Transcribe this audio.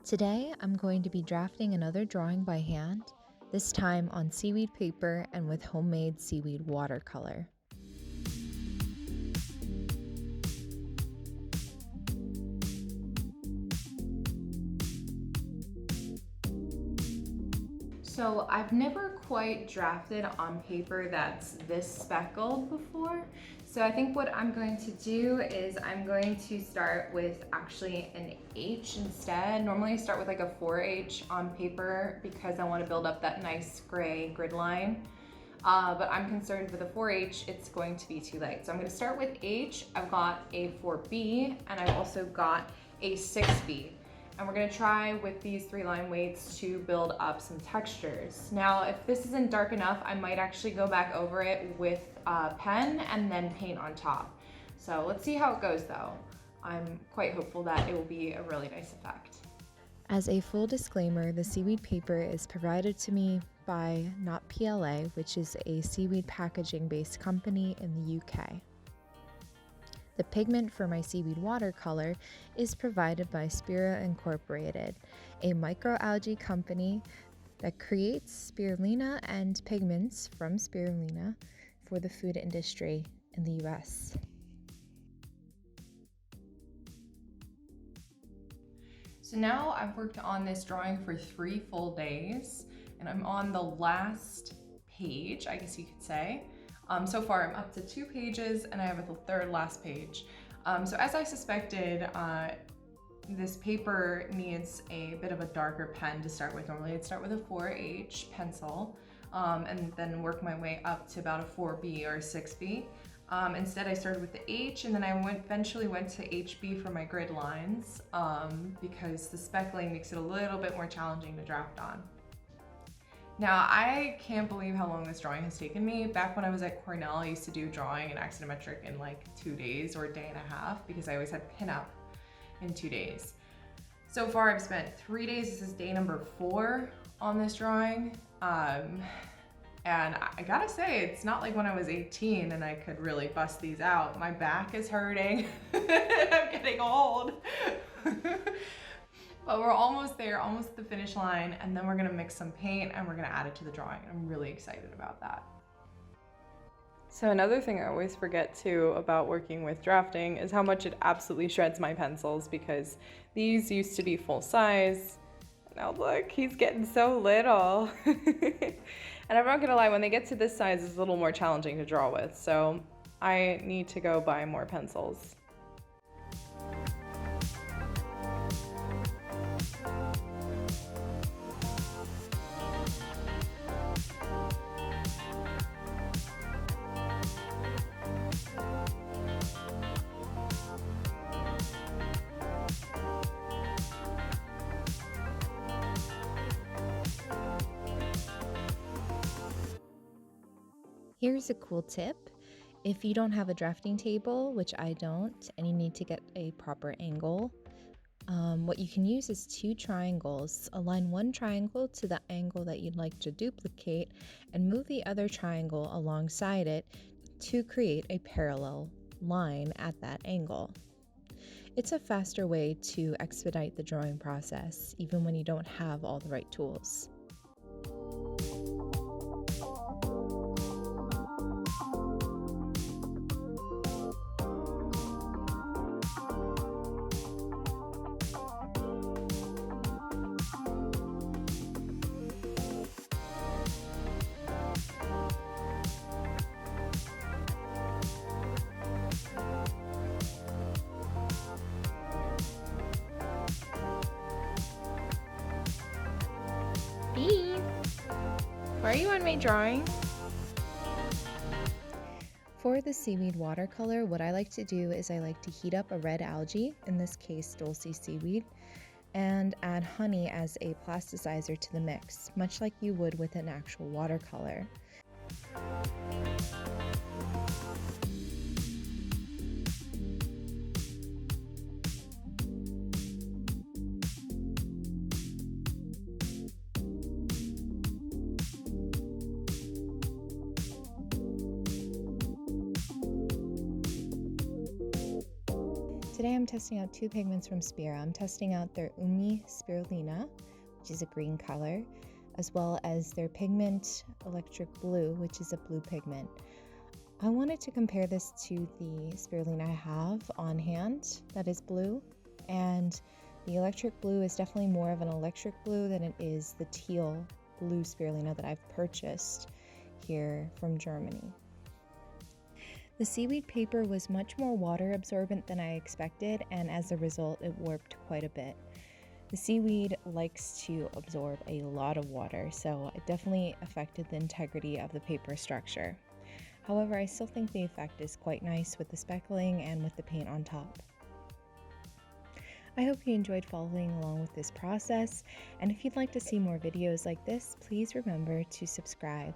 Today, I'm going to be drafting another drawing by hand, this time on seaweed paper and with homemade seaweed watercolor. So I've never quite drafted on paper that's this speckled before. So I think what I'm going to do is I'm going to start with actually an H instead. Normally I start with like a 4H on paper because I want to build up that nice gray grid line. But I'm concerned with a 4H, it's going to be too light. So I'm going to start with H. I've got a 4B and I've also got a 6B. And we're gonna try with these 3-line weights to build up some textures. Now, if this isn't dark enough, I might actually go back over it with a pen and then paint on top. So let's see how it goes though. I'm quite hopeful that it will be a really nice effect. As a full disclaimer, the seaweed paper is provided to me by Not PLA, which is a seaweed packaging based company in the UK. The pigment for my seaweed watercolor is provided by Spira Incorporated, a microalgae company that creates spirulina and pigments from spirulina for the food industry in the US. So now I've worked on this drawing for 3 full days, and I'm on the last page, I guess you could say. So far I'm up to 2 pages and I have the third last page. So as I suspected, this paper needs a bit of a darker pen to start with. Normally I'd start with a 4H pencil and then work my way up to about a 4B or a 6B. Instead I started with the H and then I eventually went to HB for my grid lines because the speckling makes it a little bit more challenging to draft on. Now, I can't believe how long this drawing has taken me. Back when I was at Cornell, I used to do drawing and Axonometric in like 2 days or a day and a half because I always had pinup in 2 days. So far, I've spent 3 days. This is day number 4 on this drawing. And I gotta say, it's not like when I was 18 and I could really bust these out. My back is hurting. I'm getting old. But we're almost there, almost at the finish line, and then we're gonna mix some paint and we're gonna add it to the drawing. I'm really excited about that. So another thing I always forget too about working with drafting is how much it absolutely shreds my pencils, because these used to be full size. Now look, he's getting so little. And I'm not gonna lie, when they get to this size, it's a little more challenging to draw with. So I need to go buy more pencils. Here's a cool tip. If you don't have a drafting table, which I don't, and you need to get a proper angle, what you can use is 2 triangles. Align one triangle to the angle that you'd like to duplicate and move the other triangle alongside it to create a parallel line at that angle. It's a faster way to expedite the drawing process, even when you don't have all the right tools. Beef, why are you on my drawing? For the seaweed watercolor, what I like to do is I like to heat up a red algae, in this case Dulce seaweed, and add honey as a plasticizer to the mix, much like you would with an actual watercolor. Today I'm testing out two pigments from Spira. I'm testing out their Umi Spirulina, which is a green color, as well as their pigment Electric Blue, which is a blue pigment. I wanted to compare this to the spirulina I have on hand that is blue, and the Electric Blue is definitely more of an electric blue than it is the teal blue spirulina that I've purchased here from Germany. The Seaweed paper was much more water absorbent than I expected, and as a result it warped quite a bit. The Seaweed likes to absorb a lot of water, so it definitely affected the integrity of the paper structure. However, I still think the effect is quite nice with the speckling and with the paint on top. I hope you enjoyed following along with this process, and if you'd like to see more videos like this, please remember to subscribe.